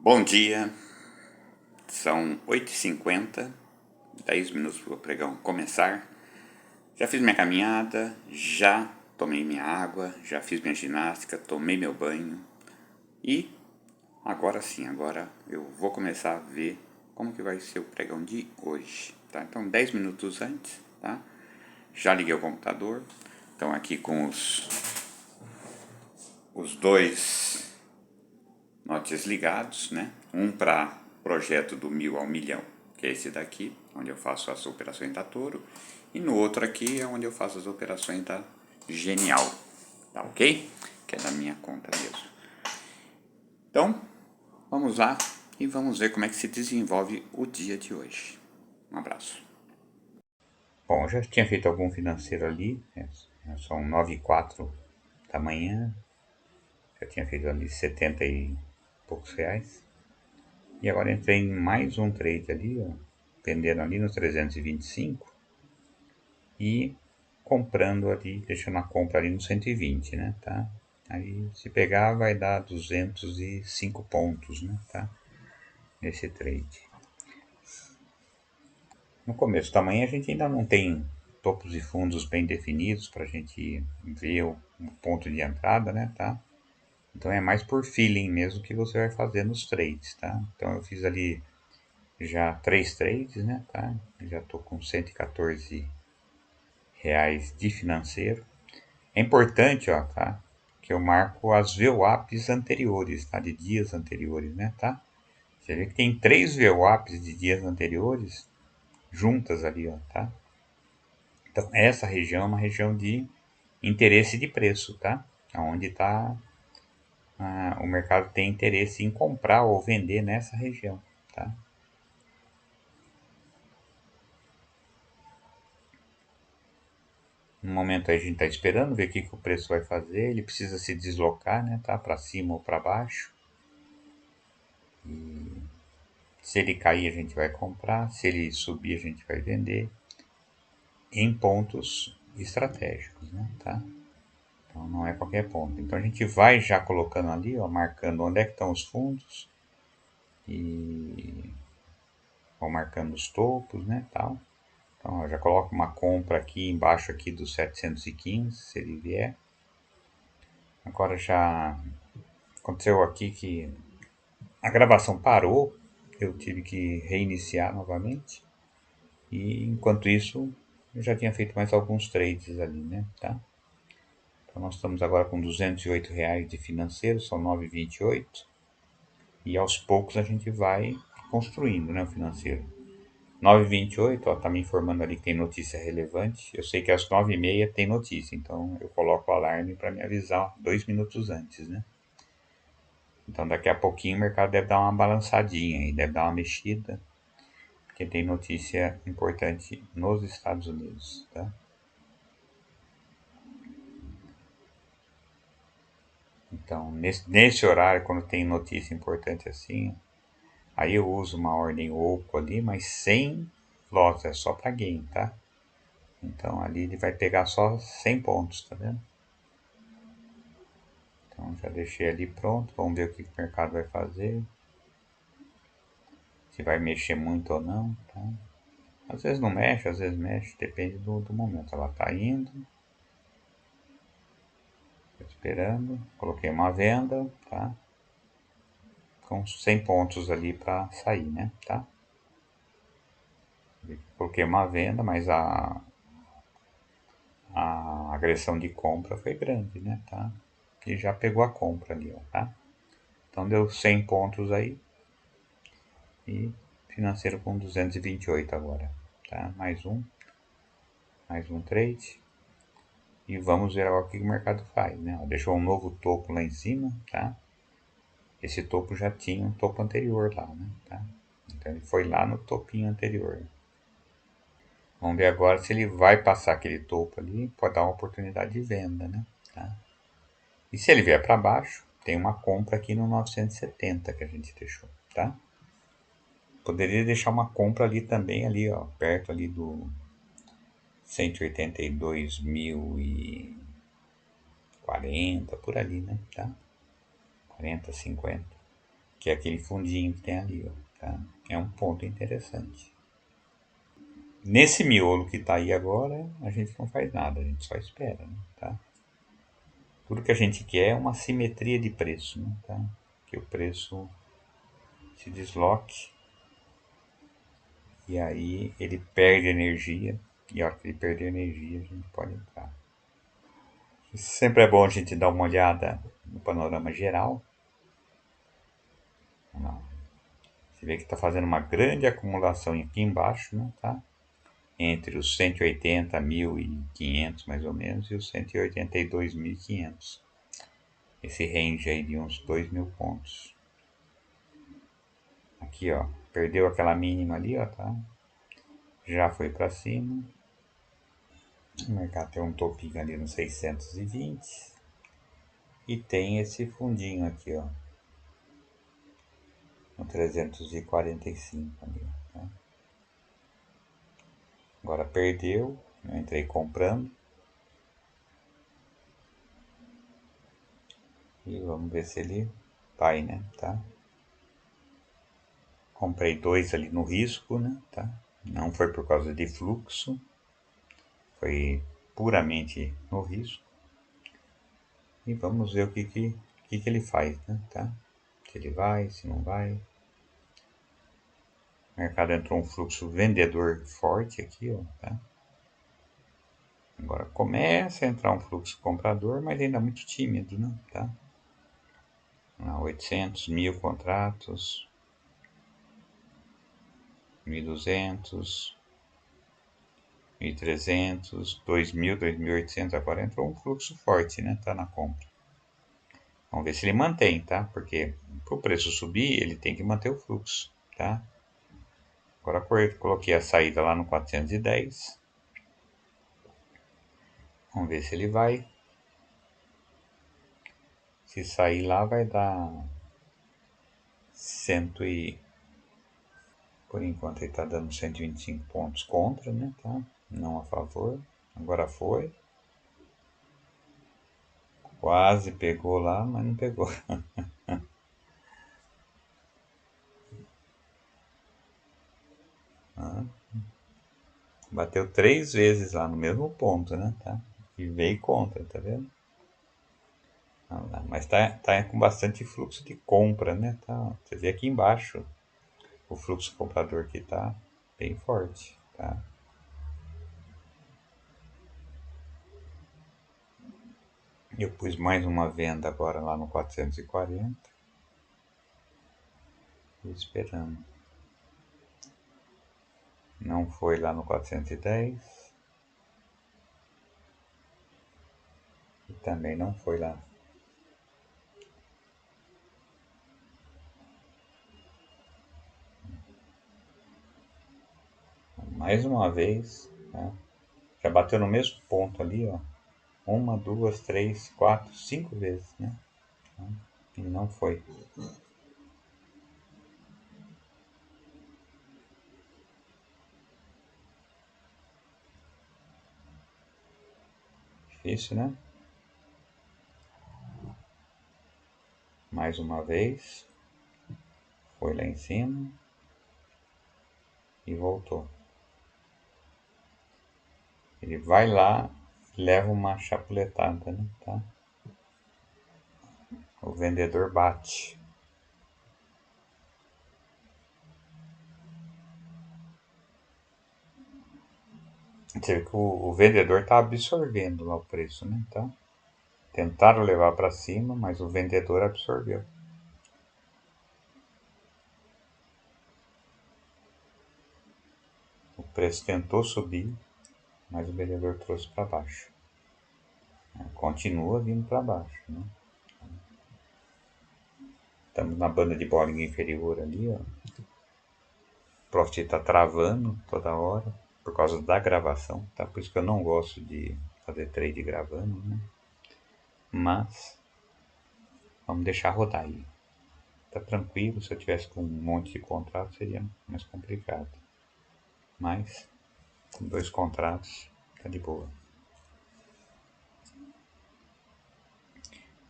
Bom dia, são 8h50, 10 minutos para o pregão começar. Já fiz minha caminhada, já tomei minha água, já fiz minha ginástica, tomei meu banho e agora sim, agora eu vou começar a ver como que vai ser o pregão de hoje, tá? Então 10 minutos antes, tá? Já liguei o computador, então aqui com os dois notes ligados, né? Um para projeto do 1000 ao milhão, que é esse daqui, onde eu faço as operações da Toro, e no outro aqui é onde eu faço as operações da Genial, tá ok? Que é da minha conta mesmo. Então, vamos lá e vamos ver como é que se desenvolve o dia de hoje. Um abraço. Bom, eu já tinha feito algum financeiro ali, são 9h04 da manhã, já tinha feito ali 70 e poucos reais. E agora entrei em mais um trade ali, ó, vendendo ali no 325 e comprando ali, deixando a compra ali no 120, né, tá? Aí se pegar vai dar 205 pontos, né, tá? Nesse trade. No começo da manhã a gente ainda não tem topos e fundos bem definidos para a gente ver o ponto de entrada, né, tá? Então é mais por feeling mesmo que você vai fazer nos trades, tá? Então eu fiz ali já 3 trades, né, tá? Já tô com 114 reais de financeiro. É importante, ó, tá? Que eu marco as VWAPs anteriores, tá? De dias anteriores, né, tá? Você vê que tem 3 VWAPs de dias anteriores juntas ali, ó, tá? Então essa região é uma região de interesse de preço, tá? Onde tá o mercado tem interesse em comprar ou vender nessa região, tá? No momento a gente está esperando ver o que o preço vai fazer. Ele precisa se deslocar, né? Tá? Para cima ou para baixo. E se ele cair a gente vai comprar. Se ele subir a gente vai vender. Em pontos estratégicos, né? Tá? Então não é qualquer ponto. Então a gente vai já colocando ali, ó, marcando onde é que estão os fundos. E vou marcando os topos, né? Tal. Então eu já coloco uma compra aqui embaixo aqui dos 715, se ele vier. Agora já aconteceu aqui que a gravação parou, eu tive que reiniciar novamente. E enquanto isso, eu já tinha feito mais alguns trades ali, né? Tá? Então nós estamos agora com 208 reais de financeiro, são 9,28. E aos poucos a gente vai construindo, né, o financeiro. 9h28, ó, tá me informando ali que tem notícia relevante. Eu sei que às 9h30 tem notícia, então eu coloco o alarme para me avisar 2 minutos antes, né? Então daqui a pouquinho o mercado deve dar uma balançadinha e deve dar uma mexida, porque tem notícia importante nos Estados Unidos, tá? Então nesse horário, quando tem notícia importante assim, aí eu uso uma ordem oco ali, mas sem loss, é só para gain, tá? Então ali ele vai pegar só 100 pontos, tá vendo? Então já deixei ali pronto, vamos ver o que o mercado vai fazer. Se vai mexer muito ou não, tá? Às vezes não mexe, às vezes mexe, depende do momento. Ela tá indo. Tô esperando. Coloquei uma venda, tá? Com 100 pontos ali para sair, né? Tá? Coloquei uma venda, mas a agressão de compra foi grande, né? Tá? E já pegou a compra ali, ó, tá? Então deu 100 pontos aí. E financeiro com 228 agora, tá? Mais um trade. E vamos ver agora o que o mercado faz, né? Deixou um novo topo lá em cima, tá? Esse topo já tinha um topo anterior lá, né? Tá? Então ele foi lá no topinho anterior. Vamos ver agora se ele vai passar aquele topo ali, pode dar uma oportunidade de venda, né? Tá? E se ele vier para baixo, tem uma compra aqui no 970 que a gente deixou, tá? Poderia deixar uma compra ali também, ali, ó, perto ali do 182.040, por ali, né? Tá? 40, 50. que é aquele fundinho que tem ali, ó, tá? É um ponto interessante. Nesse miolo que está aí agora, a gente não faz nada, a gente só espera, né, tá? Tudo que a gente quer é uma simetria de preço, né, tá? Que o preço se desloque e aí ele perde energia, e a hora que ele perder energia a gente pode entrar. Sempre é bom a gente dar uma olhada no panorama geral. Você vê que está fazendo uma grande acumulação aqui embaixo, né, tá? Entre os 180.500 mais ou menos e os 182.500. Esse range aí de uns 2.000 pontos. Aqui, ó, perdeu aquela mínima ali, ó, tá? Já foi para cima. O mercado tem um topinho ali no 620. E tem esse fundinho aqui, ó, no 345 ali, tá? Agora perdeu, eu entrei comprando. E vamos ver se ele vai, né, tá? Comprei 2 ali no risco, né, tá? Não foi por causa de fluxo, foi puramente no risco. E vamos ver o que ele faz, né, tá? Se ele vai, se não vai. O mercado entrou um fluxo vendedor forte aqui, ó, tá? Agora começa a entrar um fluxo comprador, mas ainda muito tímido, né, tá? 800, 1.000 contratos, 1.200, 1.300, 2.000, 2.800, agora entrou um fluxo forte, né, tá na compra. Vamos ver se ele mantém, tá? Porque para o preço subir, ele tem que manter o fluxo, tá? Agora coloquei a saída lá no 410. Vamos ver se ele vai. Se sair lá vai dar 100 e... Por enquanto ele está dando 125 pontos contra, né? Tá? Não a favor. Agora foi. Quase pegou lá, mas não pegou. Bateu 3 vezes lá no mesmo ponto, né? Tá? E veio contra, tá vendo? Mas tá com bastante fluxo de compra, né? Tá? Você vê aqui embaixo o fluxo comprador que tá bem forte, tá? Eu pus mais uma venda agora lá no 440. Esperando. Não foi lá no 410. E também não foi lá. Mais uma vez, tá? Já bateu no mesmo ponto ali, ó. 1, 2, 3, 4, 5 vezes, né? E não foi. Difícil, né? Mais uma vez. Foi lá em cima. E voltou. Ele vai lá e leva uma chapuletada, né? Tá? O vendedor bate. Você vê que o vendedor está absorvendo lá o preço, né? Tá? Tentaram levar para cima, mas o vendedor absorveu. O preço tentou subir, mas o vendedor trouxe para baixo. Continua vindo para baixo, né? Estamos na banda de Bollinger inferior ali, ó. O Profit está travando toda hora por causa da gravação, tá? Por isso que eu não gosto de fazer trade gravando, né? Mas vamos deixar rodar aí. Tá tranquilo, se eu tivesse com um monte de contratos seria mais complicado. Mas com 2 contratos tá de boa.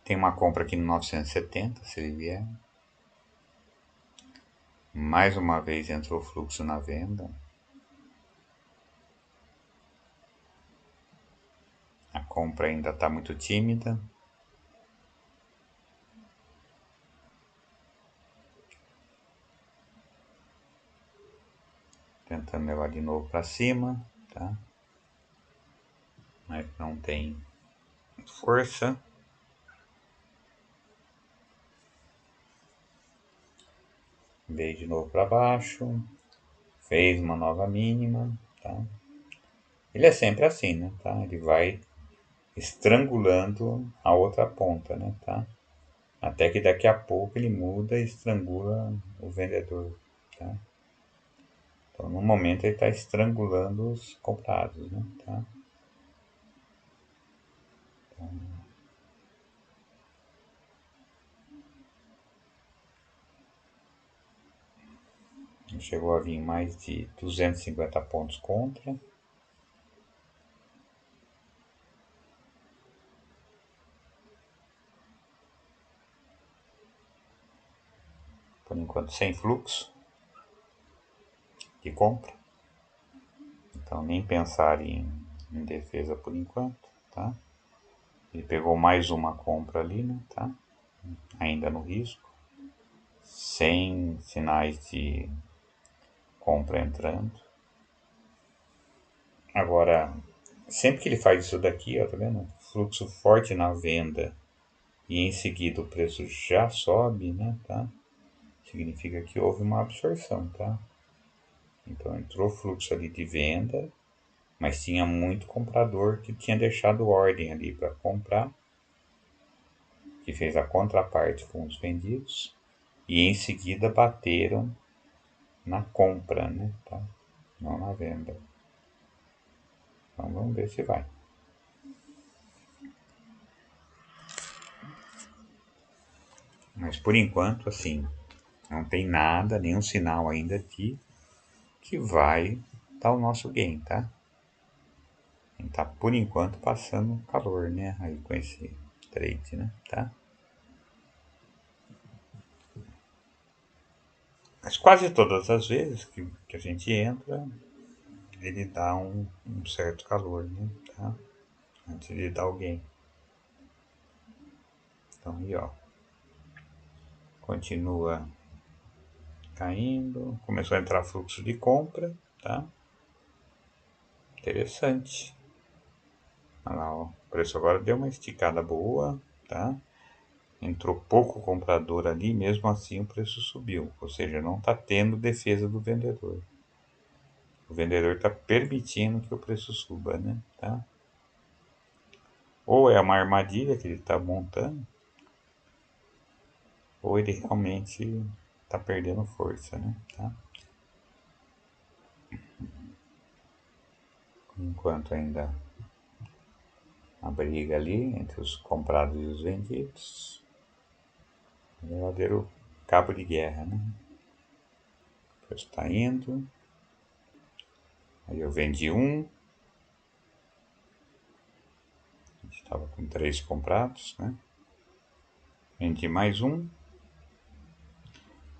Tem uma compra aqui no 970, se ele vier. Mais uma vez entrou fluxo na venda. A compra ainda está muito tímida. Tentando levar de novo para cima, tá? Mas não tem força. Veio de novo para baixo. Fez uma nova mínima, tá? Ele é sempre assim, né? Tá? Ele vai estrangulando a outra ponta, né? Tá? Até que daqui a pouco ele muda e estrangula o vendedor, tá? Então, no momento ele está estrangulando os comprados, né? Tá? Chegou a vir mais de 250 pontos contra. Por enquanto sem fluxo de compra. Então nem pensar em defesa por enquanto, tá? Ele pegou mais uma compra ali, né? Tá? Ainda no risco. Sem sinais de compra entrando. Agora, sempre que ele faz isso daqui, ó, tá vendo? Fluxo forte na venda e em seguida o preço já sobe, né? Tá? Significa que houve uma absorção, tá? Então entrou fluxo ali de venda, mas tinha muito comprador que tinha deixado ordem ali para comprar, que fez a contraparte com os vendidos e em seguida bateram na compra, né? Tá? Não na venda. Então vamos ver se vai. Mas por enquanto, assim, não tem nada, nenhum sinal ainda de que vai dar o nosso gain, tá? A gente tá por enquanto passando calor, né? Aí com esse trade, né? Tá? Mas quase todas as vezes que a gente entra, ele dá um certo calor, né? Tá? Antes de dar o gain. Então aí, ó. Continua caindo. Começou a entrar fluxo de compra, tá? Interessante. Olha lá, ó. O preço agora deu uma esticada boa, tá? Entrou pouco comprador ali, mesmo assim o preço subiu. Ou seja, não está tendo defesa do vendedor. O vendedor está permitindo que o preço suba, né? Tá? Ou é uma armadilha que ele está montando, ou ele realmente está perdendo força, né? Tá? Enquanto ainda a briga ali entre os comprados e os vendidos, um verdadeiro cabo de guerra, né? O preço está indo, aí eu vendi um, a gente estava com 3 comprados, né? Vendi mais um,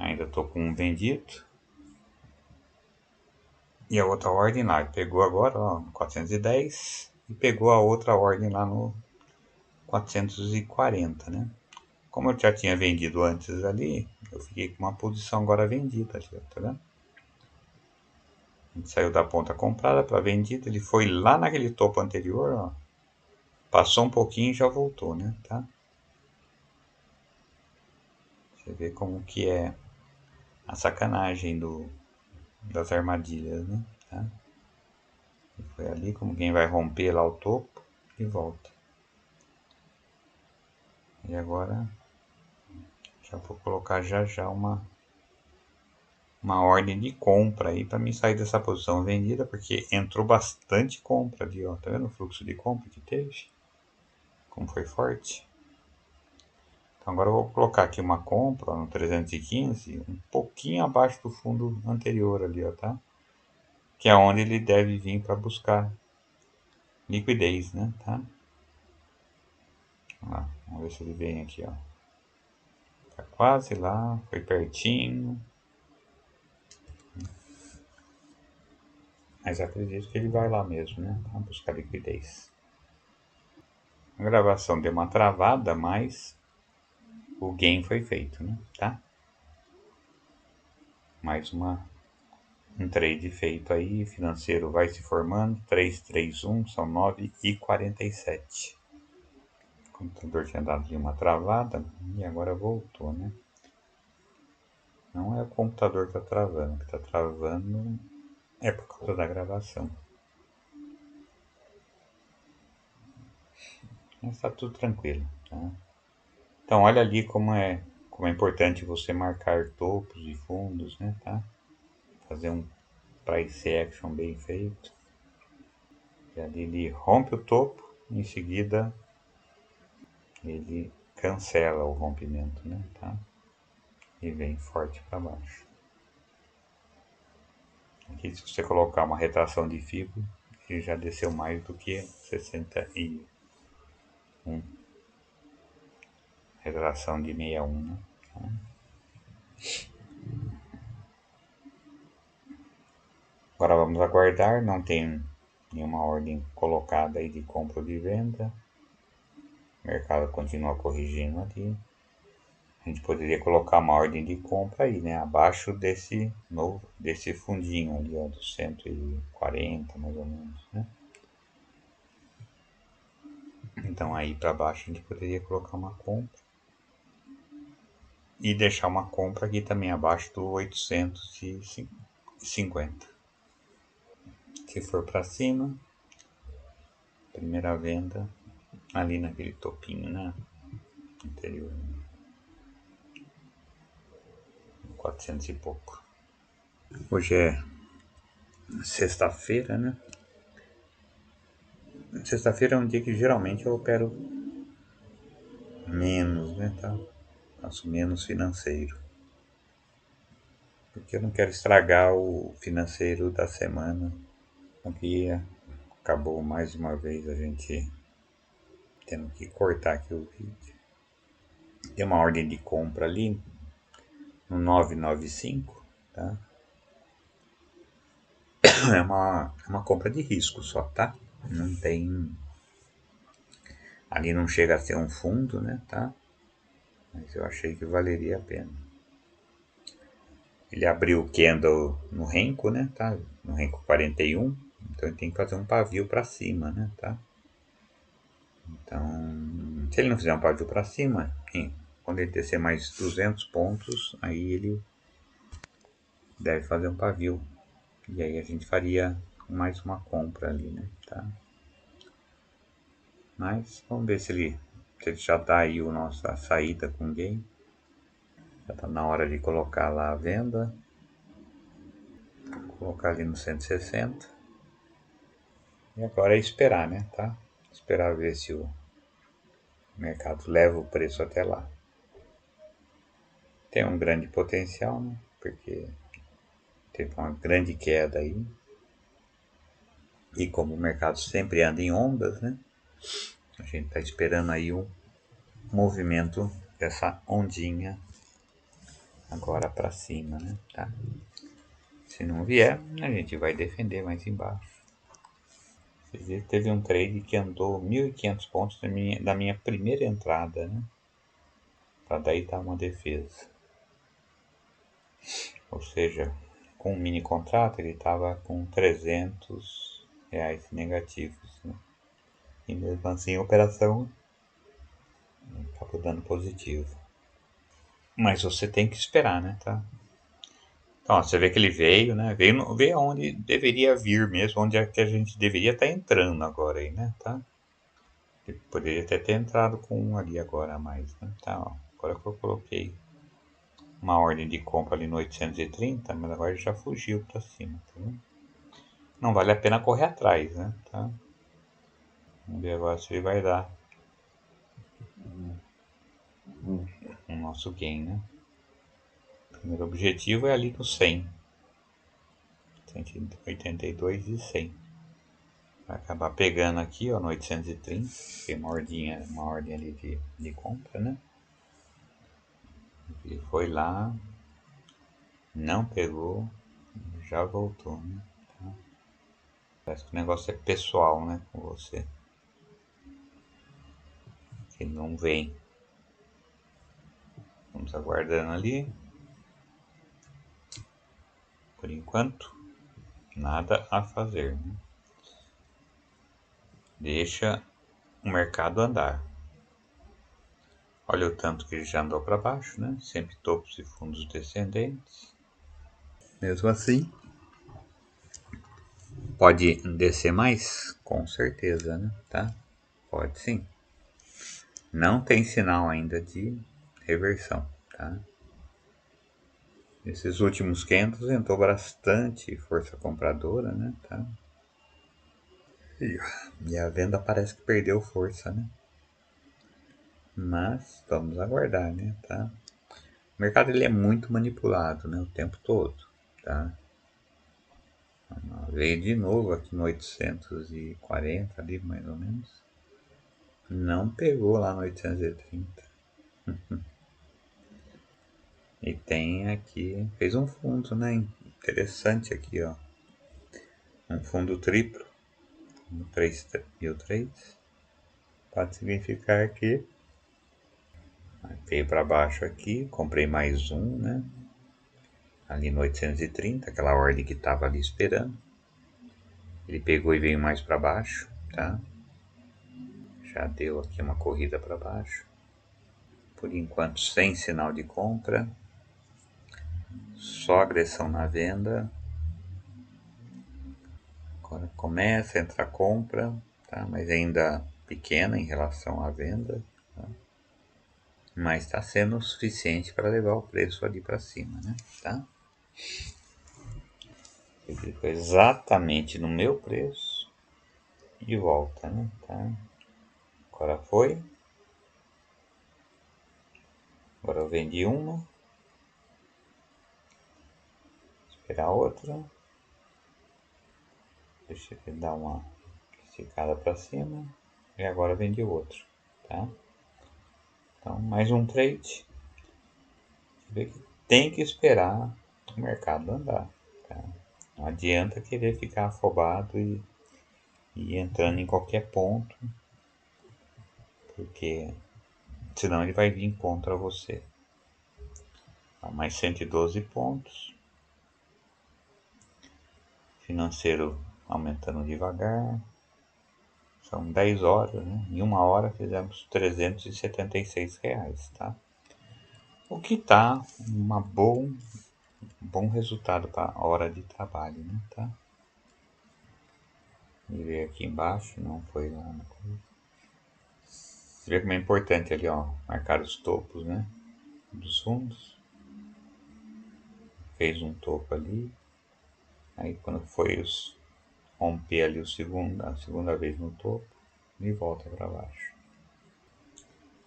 ainda estou com um vendido. E a outra ordem lá, pegou agora, ó, no 410 e pegou a outra ordem lá no 440, né? Como eu já tinha vendido antes ali, eu fiquei com uma posição agora vendida ali, tá vendo? A gente saiu da ponta comprada para vendida, ele foi lá naquele topo anterior, ó, passou um pouquinho e já voltou, né? Tá? Você vê como que é a sacanagem das armadilhas, né? Tá? E foi ali como quem vai romper lá o topo e volta. E agora já vou colocar já uma ordem de compra aí para mim sair dessa posição vendida, porque entrou bastante compra ali, ó. Tá vendo o fluxo de compra que teve? Como foi forte. Então agora eu vou colocar aqui uma compra ó, no 315, um pouquinho abaixo do fundo anterior ali, ó, tá? Que é onde ele deve vir para buscar liquidez, né, tá? Vamos ver se ele vem aqui, ó. Tá quase lá, foi pertinho. Mas acredito que ele vai lá mesmo, né? Para buscar liquidez. A gravação deu uma travada, mas o gain foi feito, né? Tá? Mais um trade feito aí, financeiro vai se formando, 331, são 9h47. O computador tinha dado de uma travada e agora voltou, né? Não é o computador que está travando, o que está travando é por causa da gravação. Mas está tudo tranquilo, tá? Então olha ali como é importante você marcar topos e fundos, né? Tá? Fazer um price action bem feito. E ali ele rompe o topo, em seguida ele cancela o rompimento, né? Tá? E vem forte para baixo. Aqui, se você colocar uma retração de FIBO, ele já desceu mais do que 61. Retração de 61, né? Tá? Agora vamos aguardar, não tem nenhuma ordem colocada aí de compra ou de venda. O mercado continua corrigindo ali. A gente poderia colocar uma ordem de compra aí, né? Abaixo desse fundinho ali, ó, dos 140 mais ou menos, né? Então aí para baixo a gente poderia colocar uma compra e deixar uma compra aqui também abaixo do 850. Se for para cima, primeira venda ali naquele topinho, né? Anterior, 400 e pouco. Hoje é sexta-feira, né? Sexta-feira é um dia que geralmente eu opero menos, né? Tá? Faço menos financeiro. Porque eu não quero estragar o financeiro da semana. Aqui acabou mais uma vez a gente tendo que cortar aqui o vídeo. Tem uma ordem de compra ali no 995, tá? É uma compra de risco só, tá? Não tem... Ali não chega a ser um fundo, né, tá? Mas eu achei que valeria a pena. Ele abriu o candle no Renko, né, tá? No Renko 41, então ele tem que fazer um pavio para cima, né, tá? Então, se ele não fizer um pavio para cima, quando ele descer mais 200 pontos, aí ele deve fazer um pavio. E aí a gente faria mais uma compra ali, né, tá? Mas vamos ver se ele já tá aí a nossa saída com gain. Já tá na hora de colocar lá a venda. Vou colocar ali no 160. E agora é esperar, né, tá? Esperar ver se o mercado leva o preço até lá. Tem um grande potencial, né? Porque teve uma grande queda aí. E como o mercado sempre anda em ondas, né? A gente está esperando aí um movimento dessa ondinha agora para cima, né? Tá? Se não vier, a gente vai defender mais embaixo. Teve um trade que andou 1.500 pontos da minha primeira entrada, né? Para daí dar uma defesa. Ou seja, com um mini contrato ele estava com R$300 negativos, né? E mesmo assim a operação acabou dando positivo. Mas você tem que esperar, né, tá? Então, ó, você vê que ele veio, né? Veio onde deveria vir mesmo, onde é que a gente deveria estar entrando agora aí, né, tá? Ele poderia até ter entrado com um ali agora a mais, né? Tá, ó. Agora que eu coloquei uma ordem de compra ali no 830, mas agora já fugiu para cima, tá vendo? Não vale a pena correr atrás, né? Tá? Vamos ver agora se ele vai dar o nosso gain, né? O primeiro objetivo é ali no 100. 182 e 100. Vai acabar pegando aqui, ó, no 830. Tem uma ordem ali de compra, né? Ele foi lá, não pegou, já voltou, né? Tá? Parece que o negócio é pessoal, né, com você. Que não vem. Vamos aguardando ali. Por enquanto, nada a fazer, né? Deixa o mercado andar. Olha o tanto que ele já andou para baixo, né? Sempre topos e fundos descendentes. Mesmo assim, pode descer mais? Com certeza, né? Tá? Pode sim. Não tem sinal ainda de reversão, tá? Esses últimos candles entrou bastante força compradora, né? Tá? E a venda parece que perdeu força, né? Mas vamos aguardar, né? Tá? O mercado ele é muito manipulado, né? O tempo todo, tá? Veio de novo aqui no 840 ali, mais ou menos. Não pegou lá no 830. E tem aqui, fez um fundo, né? Interessante aqui, ó. Um fundo triplo, no 3.000 trades. Pode significar que veio para baixo aqui, comprei mais um, né? Ali no 830, aquela ordem que estava ali esperando. Ele pegou e veio mais para baixo, tá? Já deu aqui uma corrida para baixo. Por enquanto sem sinal de compra. Só agressão na venda. Agora começa a entrar compra, tá? Mas ainda pequena em relação à venda. Tá? Mas está sendo o suficiente para levar o preço ali para cima, né? Tá? Ele ficou exatamente no meu preço e volta, né? Tá? Agora foi. Agora eu vendi uma. Esperar outra. Deixa ele dar uma esticada para cima. E agora vendi outro, tá? Então, mais um trade. Tem que esperar o mercado andar, tá? Não adianta querer ficar afobado e entrando em qualquer ponto, porque senão ele vai vir contra você. Mais 112 pontos. Financeiro aumentando devagar. São 10 horas, né? Em uma hora fizemos R$ 376, tá? O que tá um bom resultado para a hora de trabalho, né? Tá? E ver aqui embaixo, não foi lá na coisa. Você vê como é importante ali, ó, marcar os topos, né? Dos fundos. Fez um topo ali. Aí quando foi romper ali a segunda vez no topo, e volta para baixo.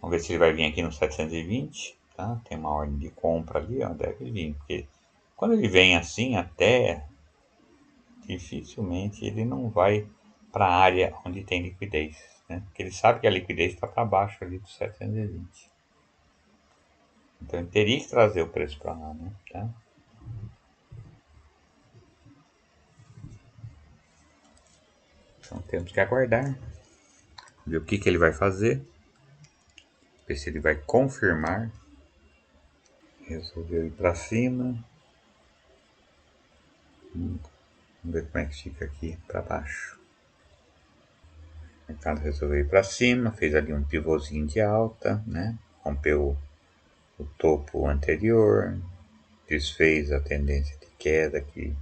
Vamos ver se ele vai vir aqui no 720, tá? Tem uma ordem de compra ali, ó, deve vir, porque quando ele vem assim até, dificilmente ele não vai para a área onde tem liquidez, né? Porque ele sabe que a liquidez está para baixo ali do 720. Então ele teria que trazer o preço para lá, né? Tá? Então temos que aguardar, ver o que ele vai fazer, ver se ele vai confirmar. Resolveu ir para cima. Vamos ver como é que fica aqui para baixo. O mercado resolveu ir para cima, fez ali um pivôzinho de alta, né? Rompeu o topo anterior, desfez a tendência de queda que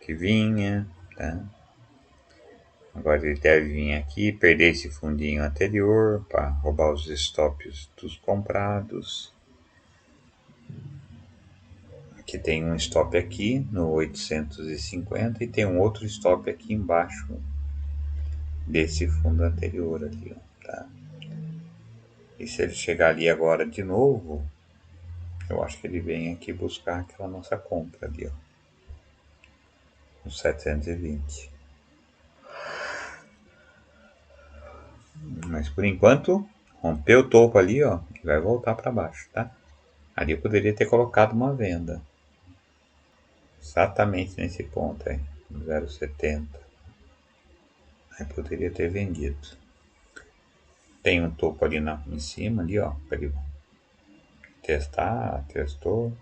vinha, tá? Agora ele deve vir aqui, perder esse fundinho anterior para roubar os stops dos comprados. Aqui tem um stop aqui no 850 e tem um outro stop aqui embaixo desse fundo anterior ali, ó, tá? E se ele chegar ali agora de novo, eu acho que ele vem aqui buscar aquela nossa compra ali, ó, no 720. Mas por enquanto, rompeu o topo ali, ó, e vai voltar para baixo, tá? Ali eu poderia ter colocado uma venda. Exatamente nesse ponto aí, 0,70. Aí poderia ter vendido. Tem um topo ali em cima, ali, ó, para ele testar, testou. O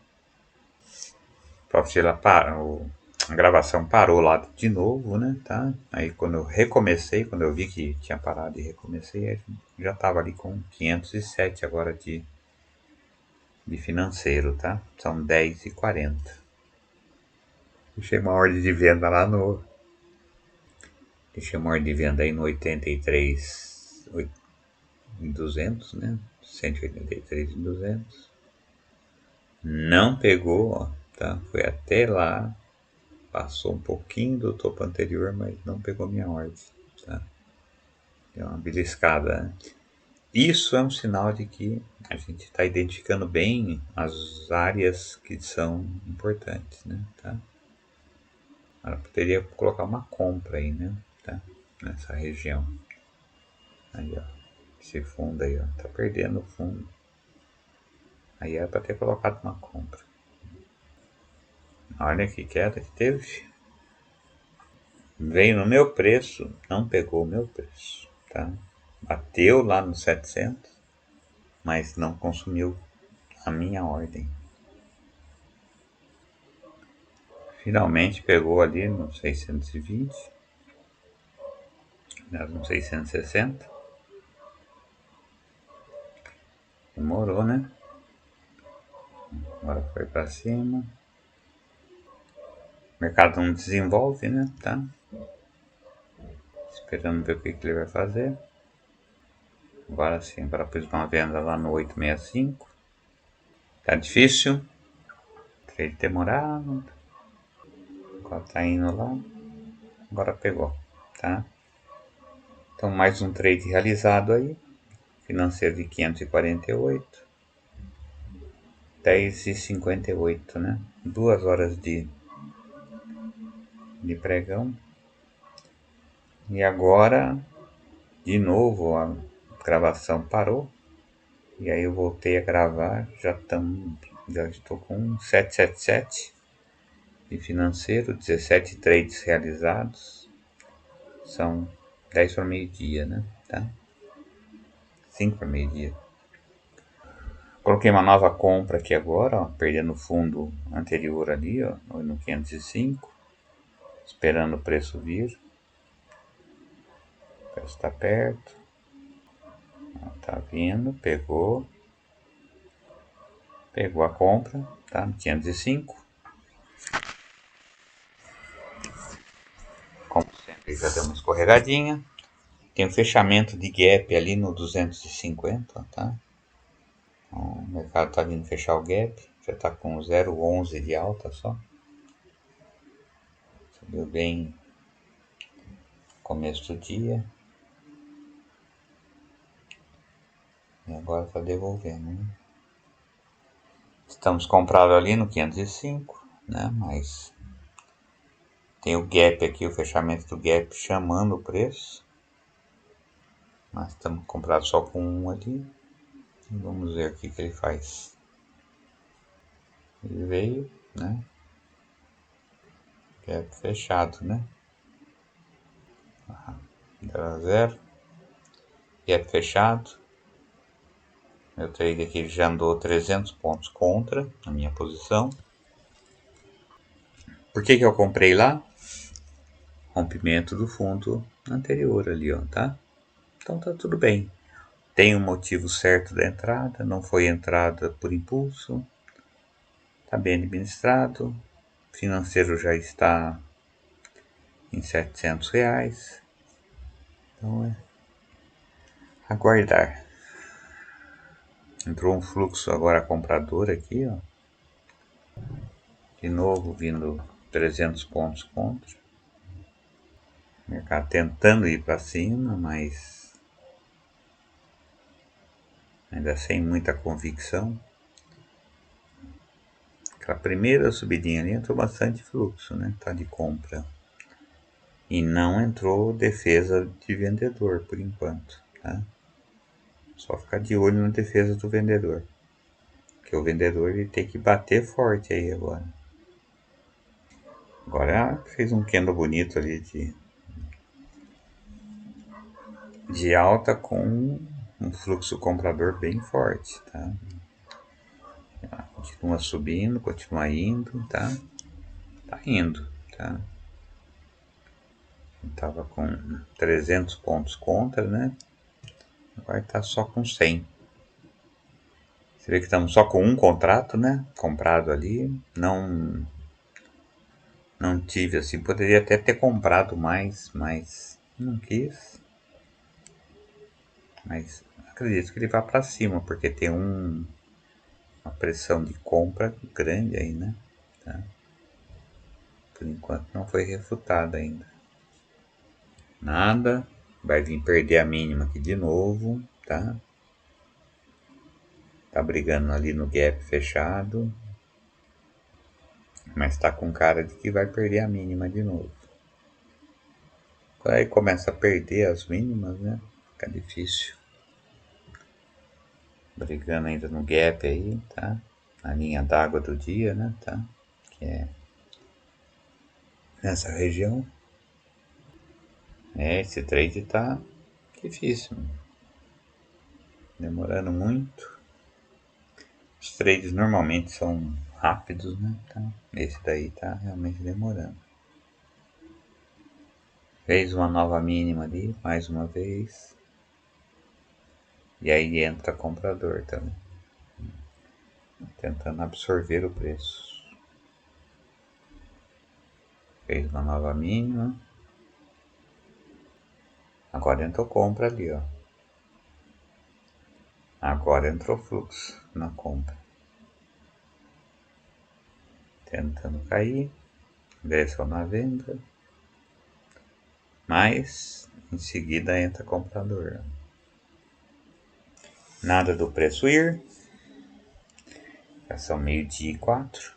Profit lá a gravação parou lá de novo, né, tá? Aí quando eu recomecei, quando eu vi que tinha parado e recomecei, aí já tava ali com 507 agora de financeiro, tá? São 10h40. Deixei uma ordem de venda lá no... Deixei uma ordem de venda aí no 83.200, né? 183.200. Não pegou, ó, tá? Foi até lá, passou um pouquinho do topo anterior, mas não pegou minha ordem, tá? Deu uma beliscada, né? Isso é um sinal de que a gente está identificando bem as áreas que são importantes, né? Tá? Ela poderia colocar uma compra aí, né? Tá? Nessa região. Aí, ó. Esse fundo aí, ó. Tá perdendo o fundo. Aí era para ter colocado uma compra. Olha que queda que teve. Veio no meu preço, não pegou o meu preço, tá? Bateu lá no 700, mas não consumiu a minha ordem. Finalmente pegou ali no 620, no 660. Demorou, né? Agora foi para cima. O mercado não desenvolve, né? Tá? Esperando ver o que ele vai fazer. Agora sim, agora pus uma venda lá no 865. Tá difícil. Trade demorado. Agora tá indo lá. Agora pegou, tá? Então mais um trade realizado aí. Financeiro de 548. 10h58, né? 2 horas de pregão. E agora, de novo, a gravação parou. E aí eu voltei a gravar. Já estou com 777 de financeiro, 17 trades realizados. São 10 para meio-dia, né? Tá? 5 para meio-dia. Coloquei uma nova compra aqui agora, ó, perdendo o fundo anterior ali, ó, no 505. Esperando o preço vir. O preço está perto. Ó, tá vindo, pegou. Pegou a compra, tá? No 505. Como sempre, já deu uma escorregadinha. Tem um fechamento de gap ali no 250, tá? Então, o mercado tá vindo fechar o gap. Já tá com 0,11 de alta só. Subiu bem no começo do dia. E agora tá devolvendo, né? Estamos comprados ali no 505, né? Mas tem o gap aqui, o fechamento do gap chamando o preço. Nós estamos comprados só com um ali. Vamos ver o que ele faz. Ele veio, né? Gap fechado, né? 0 Gap fechado. Meu trade aqui já andou 300 pontos contra a minha posição. Por que eu comprei lá? Rompimento do fundo anterior ali, ó, tá? Então tá tudo bem. Tem um motivo certo da entrada, não foi entrada por impulso. Tá bem administrado. O financeiro já está em R$700. Então é aguardar. Entrou um fluxo agora comprador aqui, ó. De novo vindo 300 pontos contra. O mercado tentando ir para cima, mas ainda sem muita convicção. Aquela primeira subidinha ali entrou bastante fluxo, né? Tá de compra. E não entrou defesa de vendedor por enquanto, tá? Só ficar de olho na defesa do vendedor. Porque o vendedor ele tem que bater forte aí agora. Agora fez um candle bonito ali de de alta com um fluxo comprador bem forte, tá? Continua subindo, continua indo, tá? Tá indo, tá? Tava com 300 pontos contra, né? Agora tá só com 100. Você vê que estamos só com um contrato, né? Comprado ali. Não tive assim, poderia até ter comprado mais, mas não quis. Mas acredito que ele vá para cima, porque tem uma pressão de compra grande aí, né? Tá? Por enquanto não foi refutada ainda. Nada. Vai vir perder a mínima aqui de novo, tá? Tá brigando ali no gap fechado. Mas tá com cara de que vai perder a mínima de novo. Quando aí começa a perder as mínimas, né? Fica difícil. Brigando ainda no gap aí, tá? Na linha d'água do dia, né? Tá? Que é nessa região. Esse trade tá difícil. Demorando muito. Os trades normalmente são rápidos, né? Tá? Esse daí tá realmente demorando. Fez uma nova mínima ali, mais uma vez. E aí entra comprador também. Tentando absorver o preço. Fez uma nova mínima. Agora entrou compra ali, ó. Agora entrou fluxo na compra. Tentando cair. Versão na venda. Mas em seguida entra comprador. Nada do preço ir. Já são 12:04.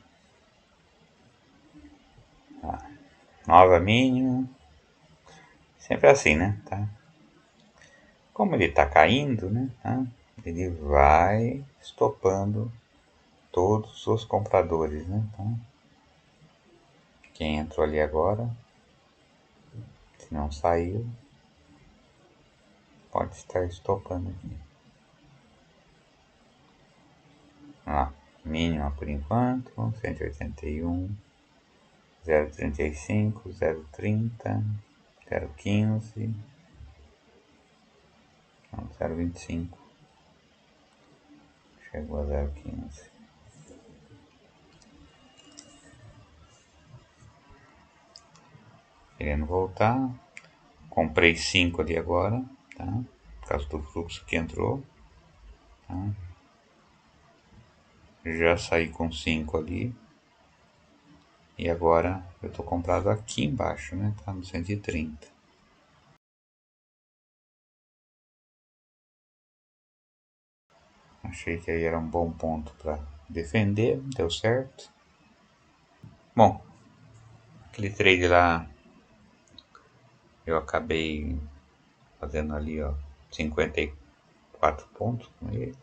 Nova mínima. Sempre assim, né? Tá? Como ele tá caindo, né? Tá? Ele vai estopando todos os compradores, né? Tá? Quem entrou ali agora, se não saiu, pode estar estopando aqui. Lá, mínima por enquanto, 181, 0,35, 0,30, 0,15, 0,25. Chegou a 0,15. Querendo voltar. Comprei 5 ali agora, tá? Por causa do fluxo que entrou. Tá? Já saí com 5 ali. E agora eu tô comprado aqui embaixo, né? Tá no 130. Achei que aí era um bom ponto para defender, deu certo. Bom, aquele trade lá eu acabei fazendo ali, ó, 54 pontos com ele.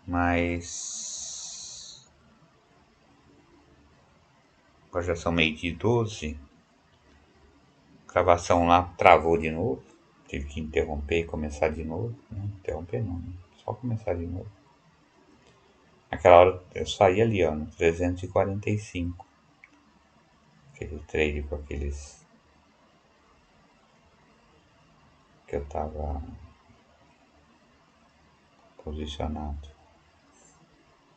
Mas agora já são 12:12. A gravação lá travou de novo. Tive que interromper e começar de novo. Não, interromper não, né? Só começar de novo. Naquela hora eu saí ali, ó, no 345. Aquele trade com aqueles que eu tava posicionado.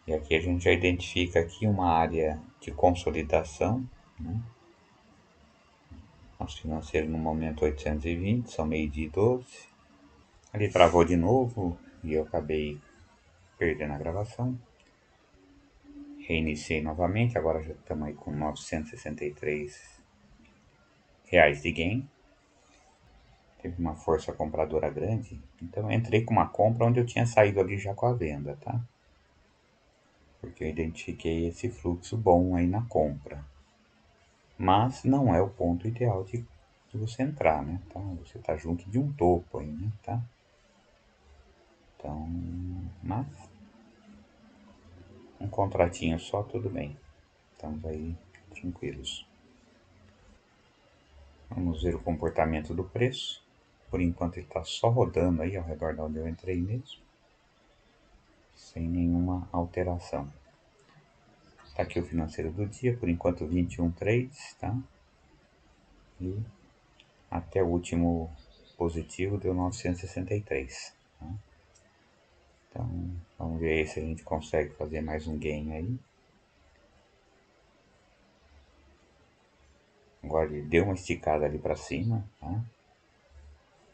E aqui a gente já identifica aqui uma área de consolidação, né? Nosso financeiro no momento 820, são 12:12. Ali travou de novo e eu acabei perdendo a gravação. Reiniciei novamente, agora já estamos aí com 963 reais de gain. Teve uma força compradora grande, então eu entrei com uma compra onde eu tinha saído ali já com a venda, tá? Porque eu identifiquei esse fluxo bom aí na compra. Mas não é o ponto ideal de você entrar, né? Tá? Você tá junto de um topo aí, né? Tá? Então, mas um contratinho só, tudo bem. Estamos aí tranquilos. Vamos ver o comportamento do preço. Por enquanto ele está só rodando aí ao redor de onde eu entrei mesmo, sem nenhuma alteração. Tá aqui o financeiro do dia, por enquanto 21 trades, tá? E até o último positivo deu 963, tá? Então vamos ver aí se a gente consegue fazer mais um gain aí. Agora ele deu uma esticada ali para cima, tá?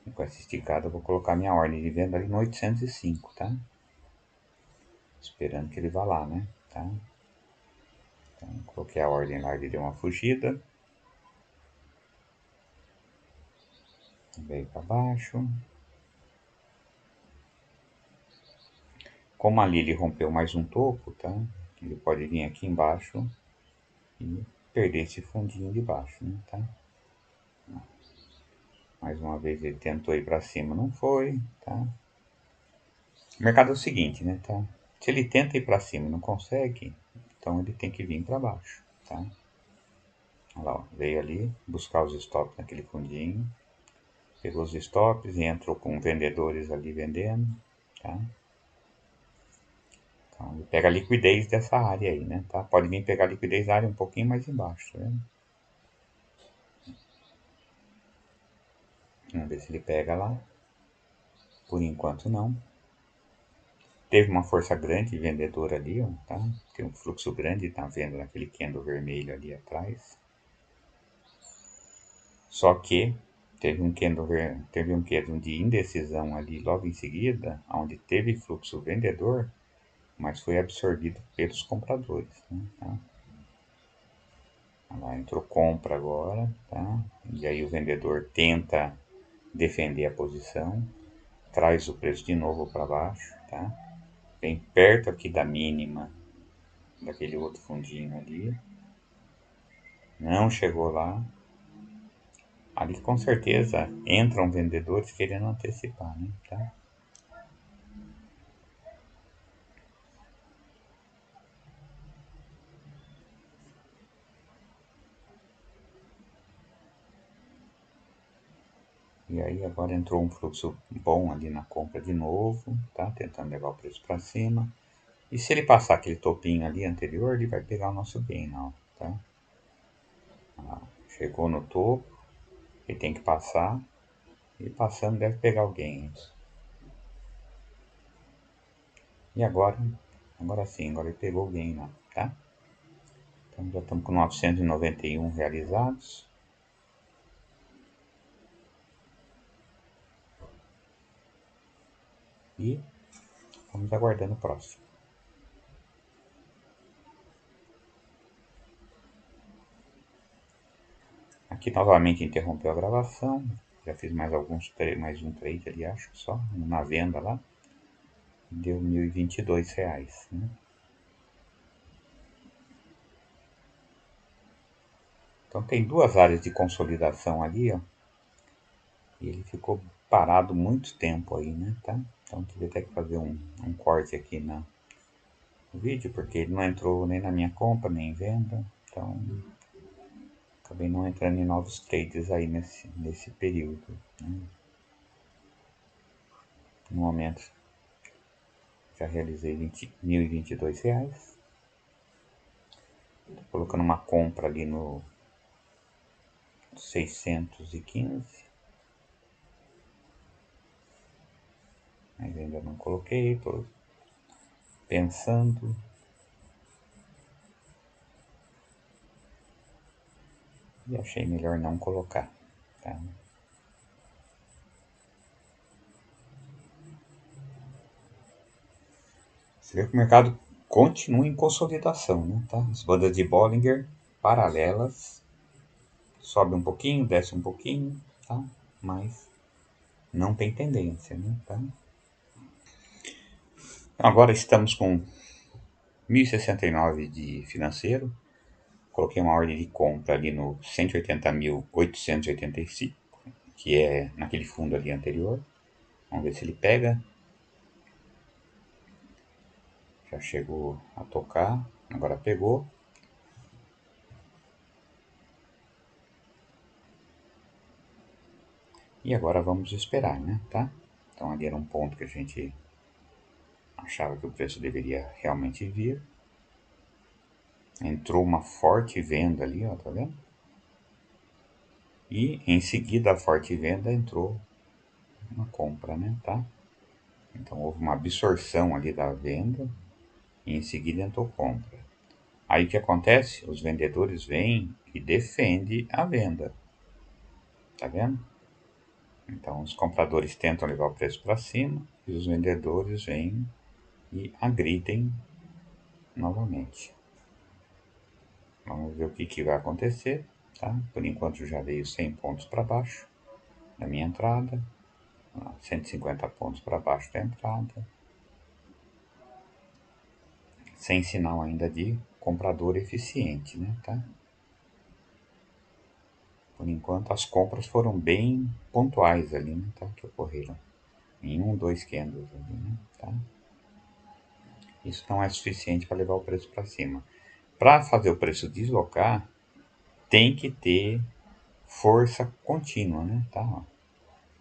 E com essa esticada eu vou colocar minha ordem de venda ali no 805, tá? Esperando que ele vá lá, né? Tá? Então coloquei a ordem lá, ele deu uma fugida. Veio para baixo. Como ali ele rompeu mais um topo, tá? Ele pode vir aqui embaixo e perder esse fundinho de baixo, né? Tá? Mais uma vez ele tentou ir para cima, não foi, tá? O mercado é o seguinte, né, tá? Se ele tenta ir para cima e não consegue, então ele tem que vir para baixo, tá? Olha lá, ó, veio ali buscar os stops naquele fundinho, pegou os stops e entrou com vendedores ali vendendo, tá? Então ele pega a liquidez dessa área aí, né, tá? Pode vir pegar a liquidez da área um pouquinho mais embaixo, tá vendo? Vamos ver se ele pega lá. Por enquanto não. Teve uma força grande vendedora ali, ó, tá? Tem um fluxo grande, tá vendo naquele candle vermelho ali atrás. Só que teve um candle de indecisão ali logo em seguida, onde teve fluxo vendedor, mas foi absorvido pelos compradores, né, tá? Lá entrou compra agora, tá? E aí o vendedor tenta defender a posição, traz o preço de novo para baixo, tá? Bem perto aqui da mínima daquele outro fundinho ali. Não chegou lá. Ali com certeza entram vendedores querendo antecipar, né? Tá? E aí agora entrou um fluxo bom ali na compra de novo, tá? Tentando levar o preço para cima. E se ele passar aquele topinho ali anterior, ele vai pegar o nosso gain, não, tá? Chegou no topo, ele tem que passar. E passando deve pegar o gain. E agora, agora sim, agora ele pegou o gain lá, tá? Então já estamos com 991 realizados. E vamos aguardando o próximo. Aqui novamente interrompeu a gravação. Já fiz mais mais um trade ali, acho só, na venda lá. Deu R$ 1.022, né? Então tem duas áreas de consolidação ali, ó. E ele ficou parado muito tempo aí, né? Tá? Então tive até que fazer um corte aqui no vídeo, porque ele não entrou nem na minha compra, nem em venda. Então acabei não entrando em novos trades aí nesse período, né? No momento já realizei R$ 1.022. Tô colocando uma compra ali no 615. Mas ainda não coloquei, tô pensando. E achei melhor não colocar, tá? Você vê que o mercado continua em consolidação, né? Tá? As bandas de Bollinger paralelas, sobe um pouquinho, desce um pouquinho, tá? Mas não tem tendência, né? Tá? Agora estamos com 1.069 de financeiro. Coloquei uma ordem de compra ali no 180.885, que é naquele fundo ali anterior. Vamos ver se ele pega. Já chegou a tocar, agora pegou. E agora vamos esperar, né, tá? Então ali era um ponto que a gente achava que o preço deveria realmente vir. Entrou uma forte venda ali, ó, tá vendo? E em seguida a forte venda entrou uma compra, né, tá? Então houve uma absorção ali da venda e em seguida entrou compra. Aí o que acontece? Os vendedores vêm e defendem a venda, tá vendo? Então os compradores tentam levar o preço para cima e os vendedores vêm e agridem novamente. Vamos ver o que vai acontecer, tá? Por enquanto já veio 100 pontos para baixo da minha entrada, 150 pontos para baixo da entrada, sem sinal ainda de comprador eficiente, né, tá? Por enquanto as compras foram bem pontuais ali, né, tá? Que ocorreram em 2 candles ali, né, tá? Isso não é suficiente para levar o preço para cima. Para fazer o preço deslocar, tem que ter força contínua, né, tá?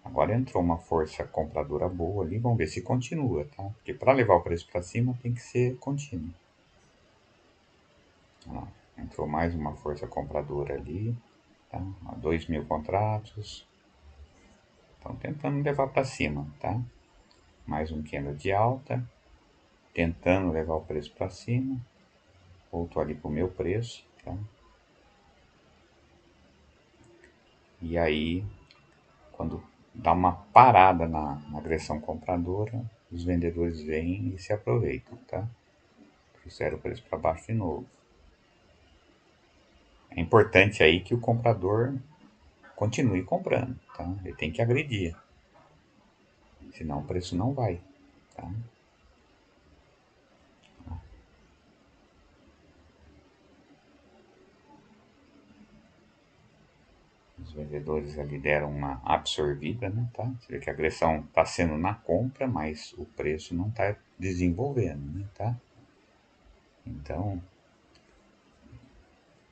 Agora entrou uma força compradora boa ali, vamos ver se continua, tá? Porque para levar o preço para cima tem que ser contínuo. Entrou mais uma força compradora ali, tá? 2.000 contratos. Estão tentando levar para cima, tá? Mais um candle de alta, tentando levar o preço para cima. Voltou ali para o meu preço, tá? E aí, quando dá uma parada na agressão compradora, os vendedores vêm e se aproveitam, tá? Trouxeram o preço para baixo de novo. É importante aí que o comprador continue comprando, tá? Ele tem que agredir, senão o preço não vai, tá? Os vendedores ali deram uma absorvida, né, tá? Você vê que a agressão está sendo na compra, mas o preço não está desenvolvendo, né, tá? Então,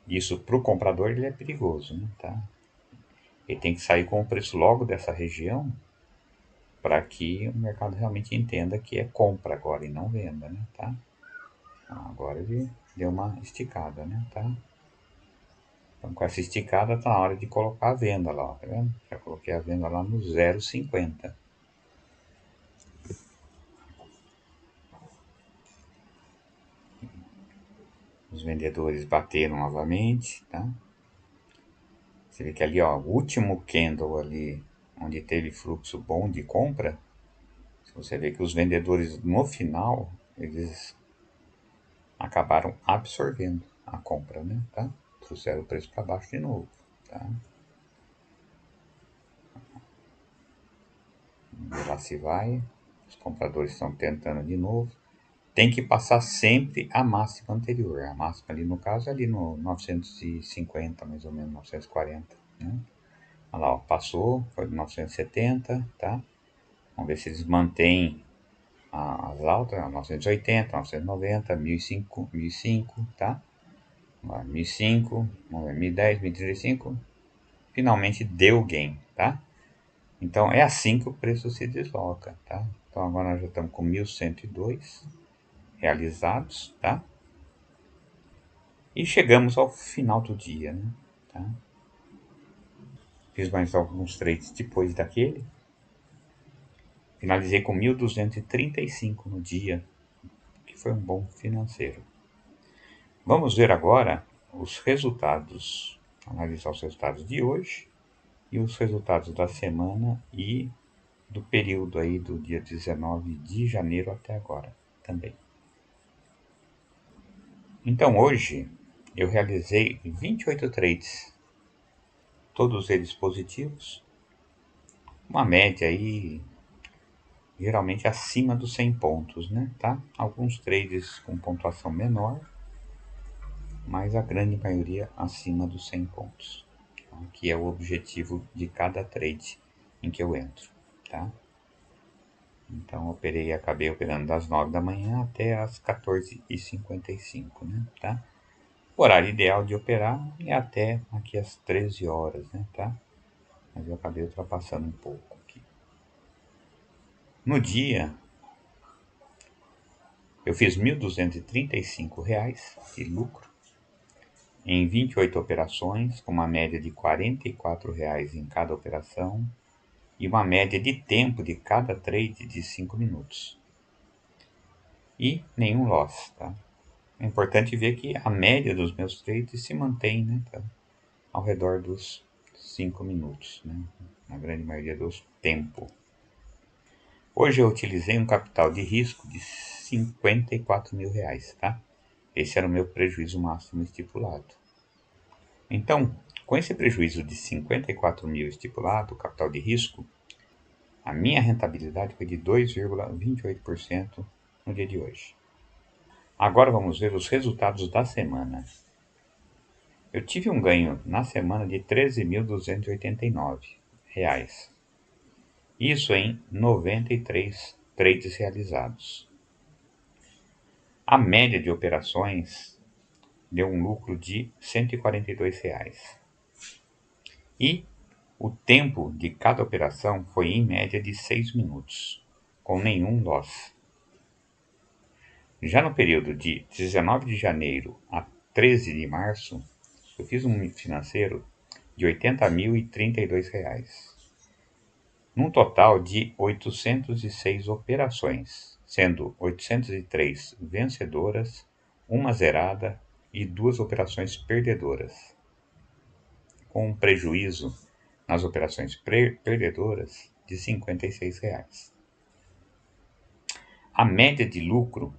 isso para o comprador ele é perigoso, né, tá? Ele tem que sair com o preço logo dessa região para que o mercado realmente entenda que é compra agora e não venda, né, tá? Agora ele deu uma esticada, né, tá? Então com essa esticada tá na hora de colocar a venda lá, tá vendo? Já coloquei a venda lá no 0,50. Os vendedores bateram novamente, tá? Você vê que ali, ó, o último candle ali, onde teve fluxo bom de compra, você vê que os vendedores no final, eles acabaram absorvendo a compra, né, tá? Trouxeram o preço para baixo de novo, tá? E lá se vai, os compradores estão tentando de novo. Tem que passar sempre a máxima anterior. A máxima ali no caso é ali no 950, mais ou menos, 940, né? Olha lá, ó, passou, foi de 970, tá? Vamos ver se eles mantêm as altas, 980, 990, 1005, 1005, tá? 1005, vamos ver, 1010, 1035. Finalmente deu gain, tá? Então é assim que o preço se desloca, tá? Então agora nós já estamos com 1102 realizados, tá? E chegamos ao final do dia, né? Tá? Fiz mais alguns trades depois daquele. Finalizei com 1.235 no dia, que foi um bom financeiro. Vamos ver agora os resultados, analisar os resultados de hoje e os resultados da semana e do período aí do dia 19 de janeiro até agora também. Então hoje eu realizei 28 trades, todos eles positivos, uma média aí geralmente acima dos 100 pontos, né, tá? Alguns trades com pontuação menor, mas a grande maioria acima dos 100 pontos, tá? Que é o objetivo de cada trade em que eu entro, tá? Então acabei operando das 9 da manhã até as 14h55, né, tá? O horário ideal de operar é até aqui às 13 horas, né, tá? mas eu acabei ultrapassando um pouco aqui. No dia, eu fiz R$ 1.235 de lucro em 28 operações, com uma média de R$ 44 em cada operação e uma média de tempo de cada trade de 5 minutos. E nenhum loss, tá? É importante ver que a média dos meus trades se mantém, né, tá? Ao redor dos 5 minutos, né? Na grande maioria dos tempos. Hoje eu utilizei um capital de risco de R$ 54.000, tá? Esse era o meu prejuízo máximo estipulado. Então, com esse prejuízo de 54.000 estipulado, capital de risco, a minha rentabilidade foi de 2,28% no dia de hoje. Agora vamos ver os resultados da semana. Eu tive um ganho na semana de R$ 13.289. Isso em 93 trades realizados. A média de operações deu um lucro de R$ 142. E o tempo de cada operação foi em média de 6 minutos, com nenhum loss. Já no período de 19 de janeiro a 13 de março, eu fiz um financeiro de R$ 80.032, num total de 806 operações, sendo 803 vencedoras, uma zerada e 2 operações perdedoras, com um prejuízo nas operações perdedoras de R$ 56. A média de lucro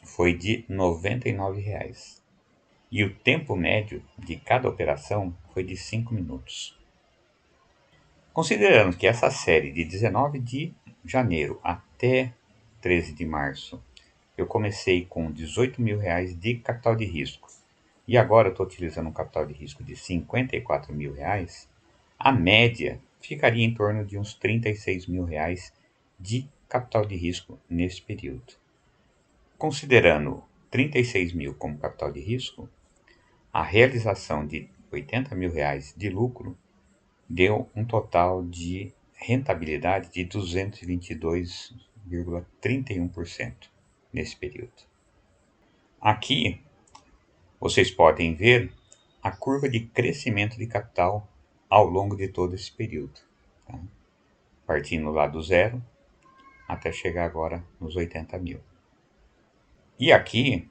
foi de R$ 99 e o tempo médio de cada operação foi de 5 minutos. Considerando que essa série de 19 de janeiro até 13 de março eu comecei com R$ 18.000 de capital de risco e agora eu estou utilizando um capital de risco de R$ 54.000, a média ficaria em torno de uns R$ 36.000 de capital de risco nesse período. Considerando 36.000 como capital de risco, a realização de R$ 80.000 de lucro deu um total de rentabilidade de 222,31% nesse período. Aqui vocês podem ver a curva de crescimento de capital ao longo de todo esse período, tá? Partindo lá do zero até chegar agora nos 80.000. E aqui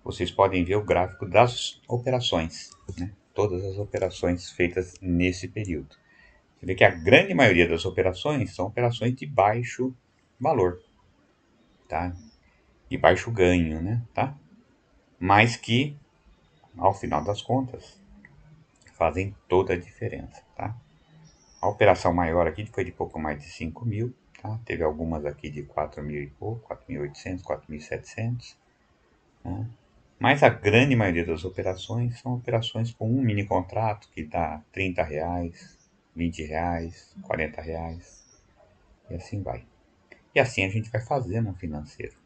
vocês podem ver o gráfico das operações, né? Todas as operações feitas nesse período. Você vê que a grande maioria das operações são operações de baixo valor, tá? De baixo ganho, né? Tá? Mas que, ao final das contas, fazem toda a diferença, tá? A operação maior aqui foi de pouco mais de 5.000, tá? Teve algumas aqui de 4.000 e pouco, 4.800, 4.700, tá? Mas a grande maioria das operações são operações com um mini contrato que dá R$ 30, R$ 20, R$ 40, e assim vai. E assim a gente vai fazendo um financeiro.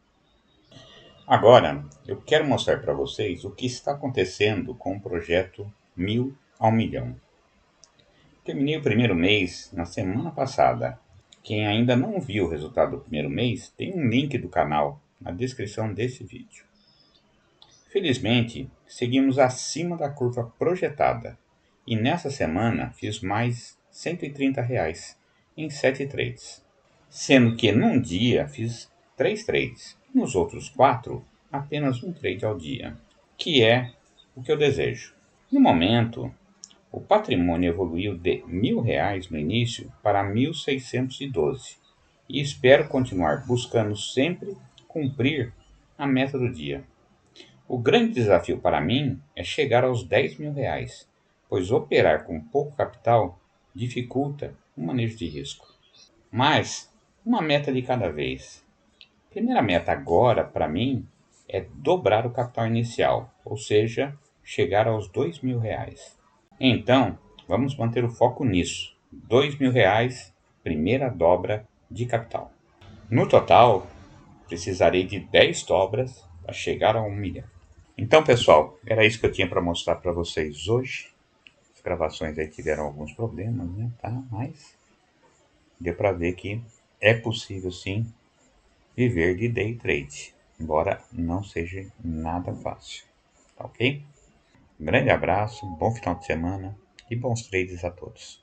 Agora, eu quero mostrar para vocês o que está acontecendo com o projeto 1000 ao milhão. Terminei o primeiro mês na semana passada. Quem ainda não viu o resultado do primeiro mês, tem um link do canal na descrição desse vídeo. Felizmente, seguimos acima da curva projetada e nessa semana fiz mais R$ 130 em 7 trades, sendo que num dia fiz 3 trades e nos outros 4 apenas um trade ao dia, que é o que eu desejo. No momento, o patrimônio evoluiu de R$ 1.000 no início para 1.612 e espero continuar buscando sempre cumprir a meta do dia. O grande desafio para mim é chegar aos R$ 10.000, pois operar com pouco capital dificulta o manejo de risco. Mas, uma meta de cada vez. A primeira meta agora, para mim, é dobrar o capital inicial, ou seja, chegar aos R$ 2.000. Então, vamos manter o foco nisso. R$ 2.000, primeira dobra de capital. No total, precisarei de 10 dobras para chegar a R$ 1 milhão. Então, pessoal, era isso que eu tinha para mostrar para vocês hoje. gravações aí tiveram alguns problemas, né? Tá? Mas deu para ver que é possível sim viver de day trade, embora não seja nada fácil. Tá ok? Um grande abraço, bom final de semana e bons trades a todos.